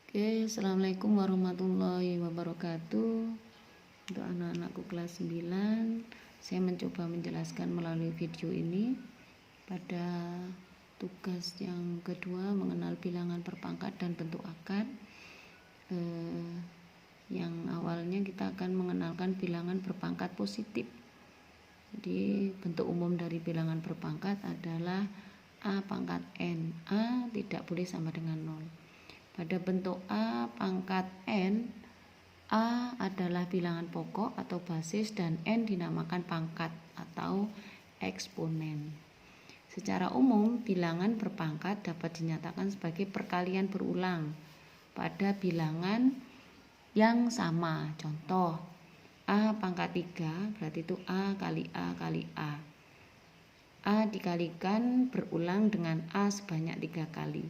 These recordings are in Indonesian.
Oke, Assalamualaikum warahmatullahi wabarakatuh. Untuk anak-anakku kelas 9, saya mencoba menjelaskan melalui video ini pada tugas yang kedua, mengenal bilangan berpangkat dan bentuk akad. Yang awalnya kita akan mengenalkan bilangan berpangkat positif. Jadi bentuk umum dari bilangan berpangkat adalah A pangkat N. A tidak boleh sama dengan 0. Pada bentuk A pangkat N, A adalah bilangan pokok atau basis dan N dinamakan pangkat atau eksponen. Secara umum, bilangan berpangkat dapat dinyatakan sebagai perkalian berulang pada bilangan yang sama. Contoh, A pangkat 3 berarti itu A kali A kali A. A dikalikan berulang dengan A sebanyak 3 kali.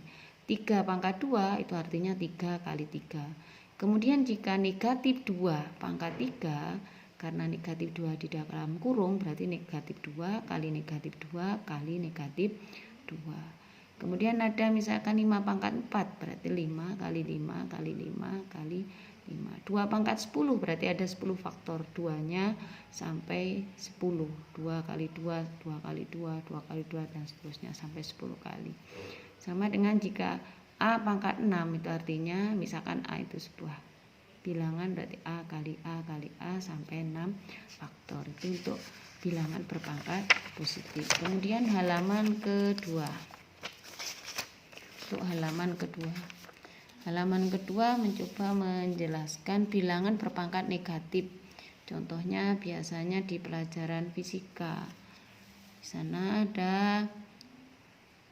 3 pangkat 2 itu artinya 3 kali 3. Kemudian jika negatif 2 pangkat 3, karena negatif 2 di dalam kurung berarti negatif 2 kali negatif 2 kali negatif 2. Kemudian ada misalkan 5 pangkat 4 berarti 5 kali 5 kali 5 kali 5. 2 pangkat 10 berarti ada 10 faktor 2-nya sampai 10. 2 kali 2, 2 kali 2, 2 kali 2 dan seterusnya sampai 10 kali. Sama dengan jika A pangkat 6 itu artinya misalkan A itu sebuah bilangan berarti A kali A kali A sampai 6 faktor. Itu untuk bilangan berpangkat positif. Kemudian halaman kedua. Untuk halaman kedua. Halaman kedua mencoba menjelaskan bilangan berpangkat negatif. Contohnya biasanya di pelajaran fisika. Di sana ada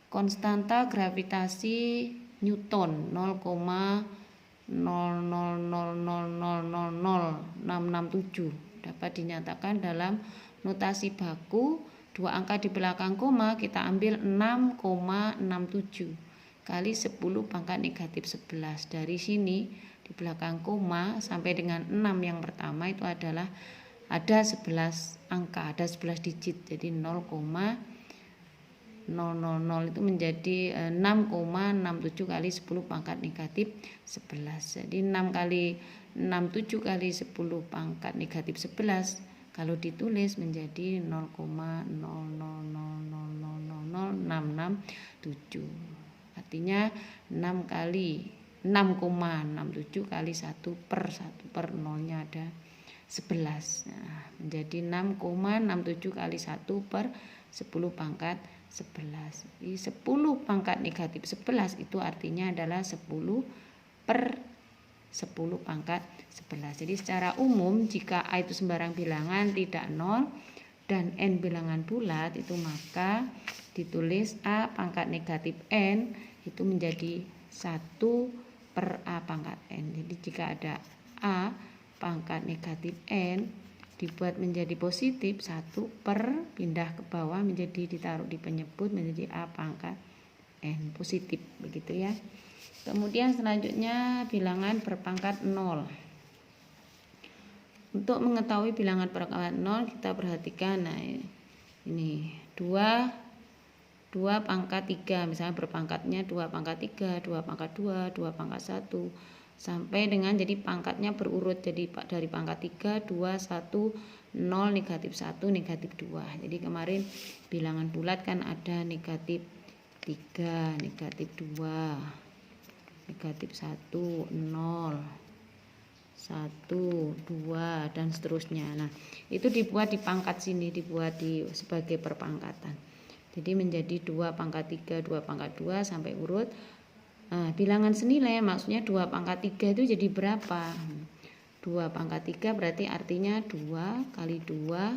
konstanta gravitasi Newton 0,000000667 dapat dinyatakan dalam notasi baku. 2 angka di belakang koma kita ambil 6,67 kali 10 pangkat negatif 11. Dari sini di belakang koma sampai dengan 6 yang pertama itu adalah ada 11 angka, ada 11 digit. Jadi 0,000 itu menjadi 6,67 kali 10 pangkat negatif 11. Jadi 6 kali 67 kali 10 pangkat negatif 11 kalau ditulis menjadi 0,000000667. Artinya 6 kali 6,67 kali 1 per 0-nya ada 11. Nah, menjadi 6,67 kali 1 per 10 pangkat 11. Jadi 10 pangkat negatif 11 itu artinya adalah 10 per 10 pangkat 11. Jadi secara umum jika A itu sembarang bilangan tidak 0 dan N bilangan bulat itu maka ditulis A pangkat negatif N itu menjadi 1 per A pangkat N. Jadi jika ada A pangkat negatif N dibuat menjadi positif 1 per pindah ke bawah menjadi ditaruh di penyebut menjadi A pangkat N positif begitu ya. Kemudian selanjutnya bilangan berpangkat 0. Untuk mengetahui bilangan berpangkat 0 kita perhatikan nah ini 2 pangkat 3 misalnya berpangkatnya 2 pangkat 3, 2 pangkat 2, 2 pangkat 1 sampai dengan jadi pangkatnya berurut, jadi dari pangkat 3, 2, 1, 0, negatif 1, negatif 2. Jadi kemarin bilangan bulat kan ada negatif 3, negatif 2, negatif 1, 0, 1, 2 dan seterusnya. Nah, itu dibuat di pangkat sini, dibuat sebagai perpangkatan. Jadi menjadi 2 pangkat 3, 2 pangkat 2 sampai urut. Nah, bilangan senilai maksudnya 2 pangkat 3 itu jadi berapa? 2 pangkat 3 berarti artinya 2 kali 2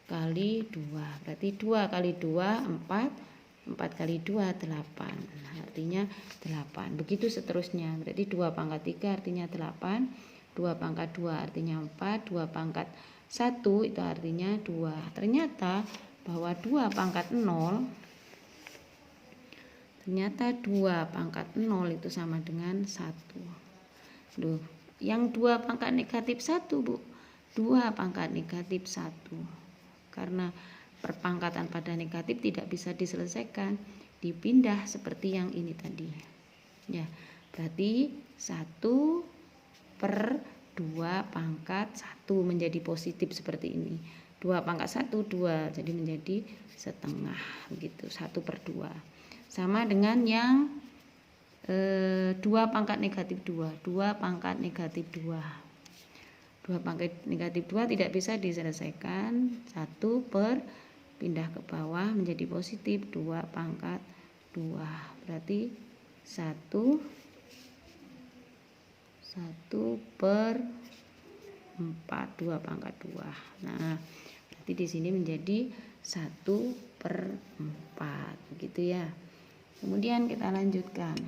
kali 2. Berarti 2 kali 2, 4. 4 kali 2, 8. Nah, artinya 8. Begitu seterusnya. Berarti 2 pangkat 3 artinya 8. 2 pangkat 2 artinya 4. 2 pangkat 1 itu artinya 2. Ternyata bahwa 2 pangkat 0 ternyata 2 pangkat 0 itu sama dengan 1. Duh, yang 2 pangkat negatif 1, Bu. 2 pangkat negatif 1. Karena perpangkatan pada negatif tidak bisa diselesaikan, dipindah seperti yang ini tadi. Ya, Berarti 1/2 pangkat 1 menjadi positif seperti ini. 2 pangkat 1, 2. Jadi menjadi setengah begitu, 1/2. Sama dengan yang 2 pangkat negatif 2. 2 pangkat negatif 2. 2 pangkat negatif 2 tidak bisa diselesaikan. 1 per pindah ke bawah menjadi positif 2 pangkat 2. Berarti 1/4. Dua pangkat 2. Nah, berarti di sini menjadi 1/4 begitu ya. Kemudian kita lanjutkan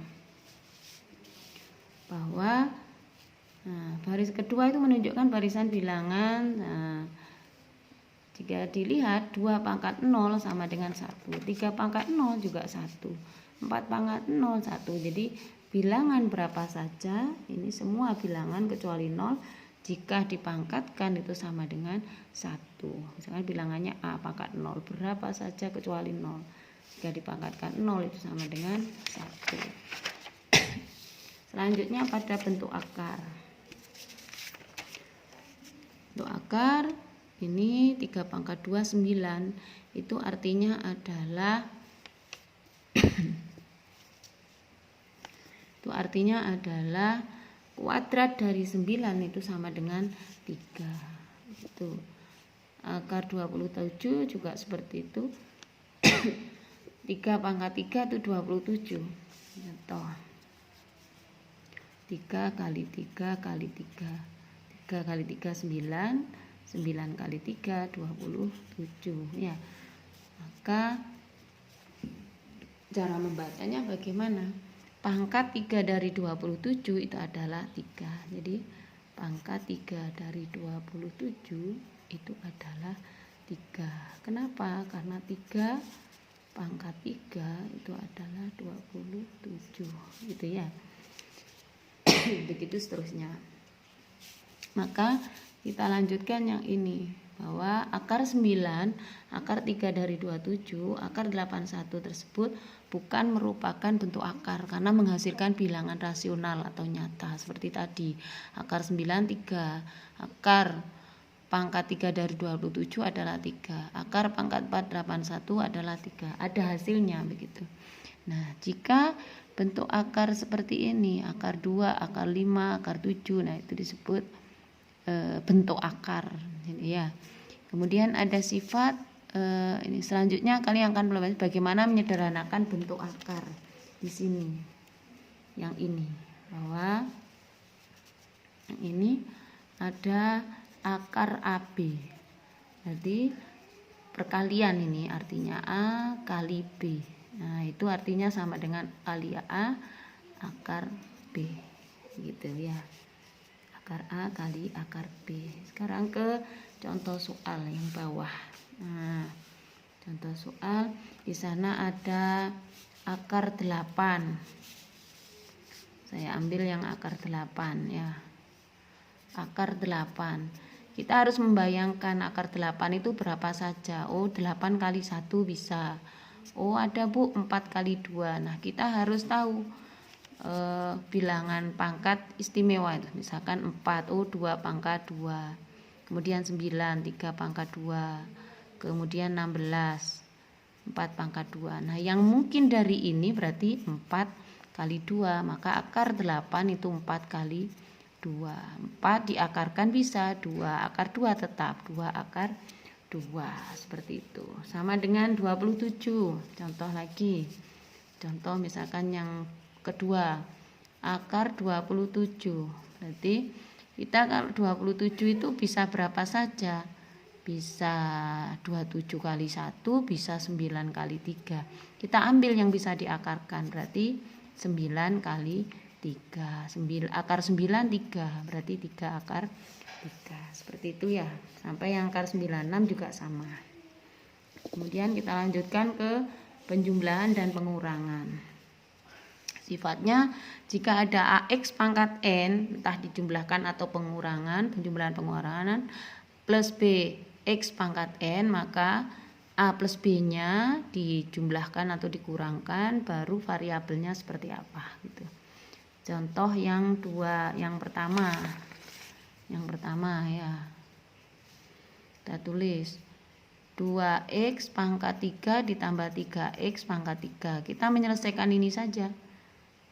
bahwa baris kedua itu menunjukkan barisan bilangan. Jika dilihat 2 pangkat 0 sama dengan 1, 3 pangkat 0 juga 1, 4 pangkat 0 1. Jadi bilangan berapa saja, ini semua bilangan kecuali 0, jika dipangkatkan itu sama dengan 1. Misalkan bilangannya A pangkat 0, berapa saja kecuali 0. Jika dipangkatkan 0 itu sama dengan 1. Selanjutnya pada bentuk akar. Bentuk akar ini 3 pangkat 2 9. Itu artinya adalah kuadrat dari 9 itu sama dengan 3. Itu. Akar 27 juga seperti itu. 3 pangkat 3 itu 27. Contoh. 3 kali 3 kali 3. 3 kali 3 9. 9 kali 3 27 ya. Maka cara membacanya bagaimana? Pangkat 3 dari 27 itu adalah 3. Jadi pangkat 3 dari 27 itu adalah 3. Kenapa? Karena 3 pangkat 3 itu adalah 27 gitu ya. Begitu seterusnya. Maka kita lanjutkan yang ini, bahwa akar 9, akar 3 dari 27, akar 81 tersebut bukan merupakan bentuk akar karena menghasilkan bilangan rasional atau nyata seperti tadi. Akar 9 3, akar pangkat 3 dari 27 adalah 3, akar pangkat 4 81 adalah 3. Ada hasilnya begitu. Nah, jika bentuk akar seperti ini, akar 2, akar 5, akar 7, nah itu disebut bentuk akar ya. Kemudian ada sifat ini selanjutnya kalian akan belajar bagaimana menyederhanakan bentuk akar di sini. Yang ini, bahwa yang ini ada akar AB. Jadi perkalian ini artinya A kali B. Nah, itu artinya sama dengan kali A akar B gitu ya. Akar A kali akar B. Sekarang ke contoh soal yang bawah. Nah, contoh soal di sana ada akar 8. Saya ambil yang akar 8 ya. Akar 8. Kita harus membayangkan akar 8 itu berapa saja. Oh, 8 kali 1 bisa. Oh, ada Bu 4 kali 2. Nah, kita harus tahu bilangan pangkat istimewa itu, misalkan 4, 2 pangkat 2, kemudian 9, 3 pangkat 2, kemudian 16, 4 pangkat 2. Nah, yang mungkin dari ini berarti 4 kali 2, maka akar 8 itu 4 kali 2. 4 diakarkan bisa 2, akar 2 tetap 2 akar 2, seperti itu. Sama dengan 27. Contoh lagi. Contoh misalkan yang kedua, akar 27. Berarti kita kalau 27 itu bisa berapa saja? Bisa 27 kali 1, bisa 9 kali 3. Kita ambil yang bisa diakarkan, berarti 9 kali 3. Akar 9 3, berarti 3 akar 3. Seperti itu ya. Sampai yang akar 96 juga sama. Kemudian kita lanjutkan ke penjumlahan dan pengurangan. Sifatnya jika ada AX pangkat N, entah dijumlahkan atau pengurangan, penjumlahan pengurangan, plus B X pangkat N, maka A plus B-nya dijumlahkan atau dikurangkan, baru variabelnya seperti apa gitu. Contoh yang pertama ya, kita tulis 2x pangkat 3 ditambah 3x pangkat 3. Kita menyelesaikan ini saja.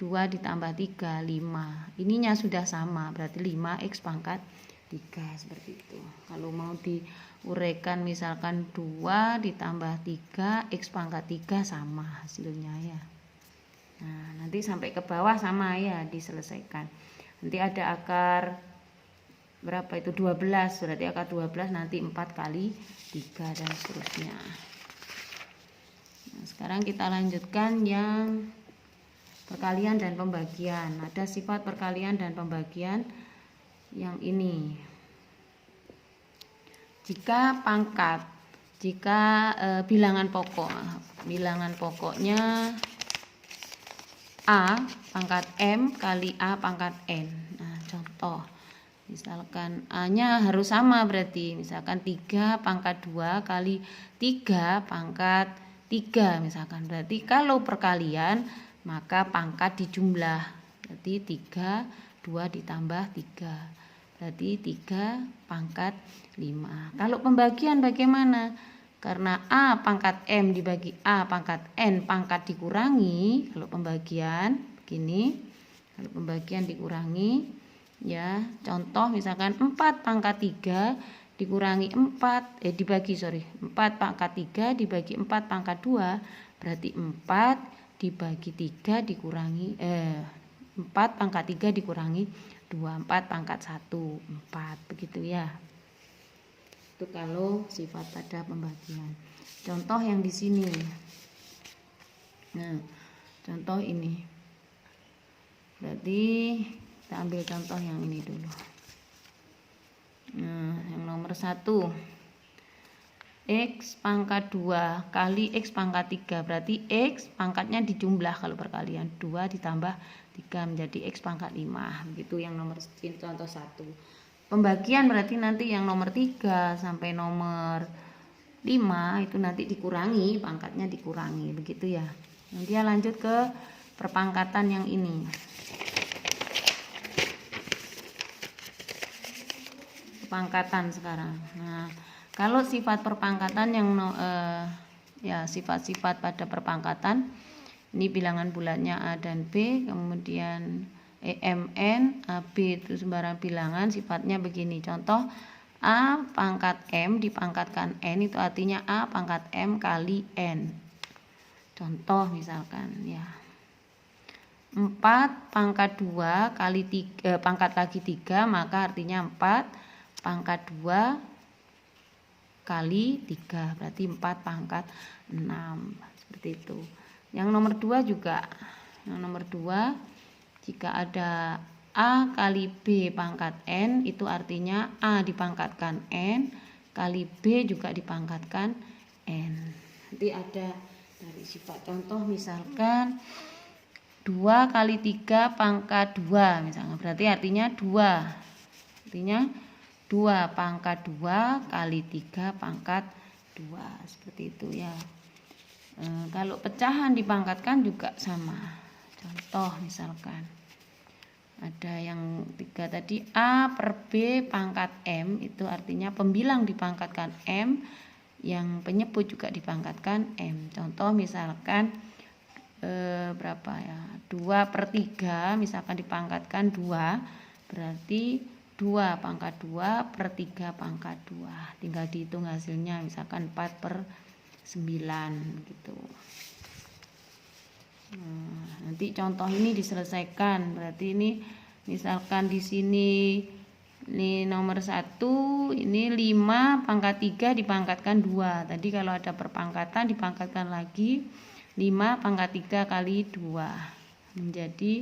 2 ditambah 3, 5. Ininya sudah sama, berarti 5x pangkat 3, seperti itu. Kalau mau diuraikan misalkan 2 ditambah 3, x pangkat 3 sama hasilnya ya. Nah, nanti sampai ke bawah sama ya, diselesaikan. Nanti ada akar berapa itu? 12, berarti akar 12 nanti 4 kali 3 dan seterusnya. Nah, sekarang kita lanjutkan yang perkalian dan pembagian. Ada sifat perkalian dan pembagian yang ini. Jika bilangan pokoknya A pangkat M kali A pangkat N. Nah, contoh. Misalkan A-nya harus sama berarti. Misalkan 3 pangkat 2 kali 3 pangkat 3 misalkan. Berarti kalau perkalian maka pangkat dijumlah. Berarti 3, 2 ditambah 3. Berarti 3 pangkat 5. Kalau pembagian bagaimana? Karena A pangkat M dibagi A pangkat N pangkat dikurangi. Kalau pembagian begini, kalau pembagian dikurangi ya, contoh misalkan 4 pangkat 3 dikurangi 4 dibagi 4 pangkat 3 dibagi 4 pangkat 2, berarti 4 dibagi 3 dikurangi 4 pangkat 3 dikurangi 2, 4 pangkat 1, 4, begitu ya. Itu kalau sifat pada pembagian. Contoh yang di sini. Nah, contoh ini. Berarti kita ambil contoh yang ini dulu. Nah, yang nomor 1. X pangkat 2 kali X pangkat 3. Berarti X pangkatnya dijumlah kalau perkalian. 2 ditambah 3 menjadi X pangkat 5. Begitu yang nomor contoh 1. Pembagian berarti nanti yang nomor 3 sampai nomor 5 itu nanti dikurangi, pangkatnya dikurangi, begitu ya. Nanti dia lanjut ke perpangkatan yang ini. Perpangkatan sekarang. Nah, kalau sifat perpangkatan yang sifat-sifat pada perpangkatan ini bilangan bulatnya A dan B, kemudian EMN, AB itu sembarang bilangan, sifatnya begini. Contoh A pangkat M dipangkatkan N, itu artinya A pangkat M kali N. Contoh misalkan ya, 4 pangkat 2 kali 3, pangkat lagi 3, maka artinya 4 pangkat 2 kali 3, berarti 4 pangkat 6, seperti itu. Yang nomor 2 juga, yang nomor 2 jika ada A kali B pangkat N, itu artinya A dipangkatkan N kali B juga dipangkatkan N. Nanti ada dari sifat contoh misalkan 2 kali 3 pangkat 2 misalnya, berarti artinya 2. Artinya 2 pangkat 2 kali 3 pangkat 2, seperti itu ya. Kalau pecahan dipangkatkan juga sama. Contoh misalkan ada yang 3 tadi, A per B pangkat M, itu artinya pembilang dipangkatkan M, yang penyebut juga dipangkatkan M. Contoh misalkan berapa ya, 2 per 3 misalkan dipangkatkan 2, berarti 2 pangkat 2 per 3 pangkat 2, tinggal dihitung hasilnya, misalkan 4 per 9 gitu. Nah, nanti contoh ini diselesaikan, berarti ini misalkan di sini ini nomor 1, ini 5 pangkat 3 dipangkatkan 2. Tadi kalau ada perpangkatan dipangkatkan lagi 5 pangkat 3 kali 2 menjadi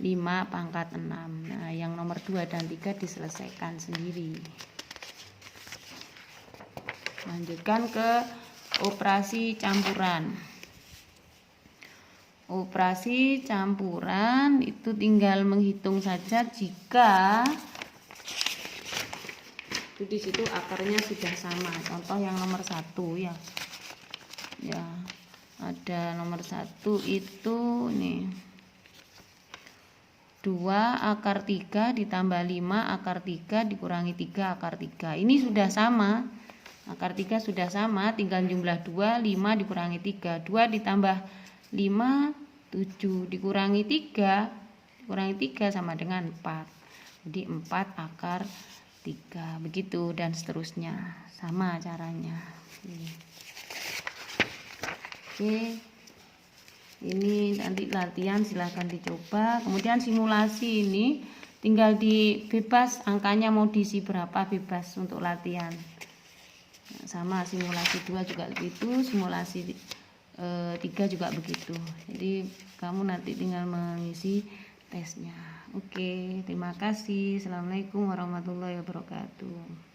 5 pangkat 6. Nah, yang nomor 2 dan 3 diselesaikan sendiri. Lanjutkan ke operasi campuran. Operasi campuran itu tinggal menghitung saja jika itu di situ akarnya sudah sama. Contoh yang nomor 1 ya. Ya, ada nomor 1 itu nih. 2 akar 3 ditambah 5 akar 3 dikurangi 3 akar 3. Ini sudah sama. Akar 3 sudah sama, tinggal jumlah 2, 5 dikurangi 3. 2 ditambah 5, 7 dikurangi 3 sama dengan 4. Jadi 4 akar 3. Begitu dan seterusnya. Sama caranya. Oke. Ini nanti latihan, silahkan dicoba. Kemudian simulasi ini tinggal di bebas, angkanya mau diisi berapa bebas untuk latihan. Sama simulasi 2 juga begitu, simulasi 3 juga begitu. Jadi kamu nanti tinggal mengisi tesnya. Oke, terima kasih. Assalamualaikum warahmatullahi wabarakatuh.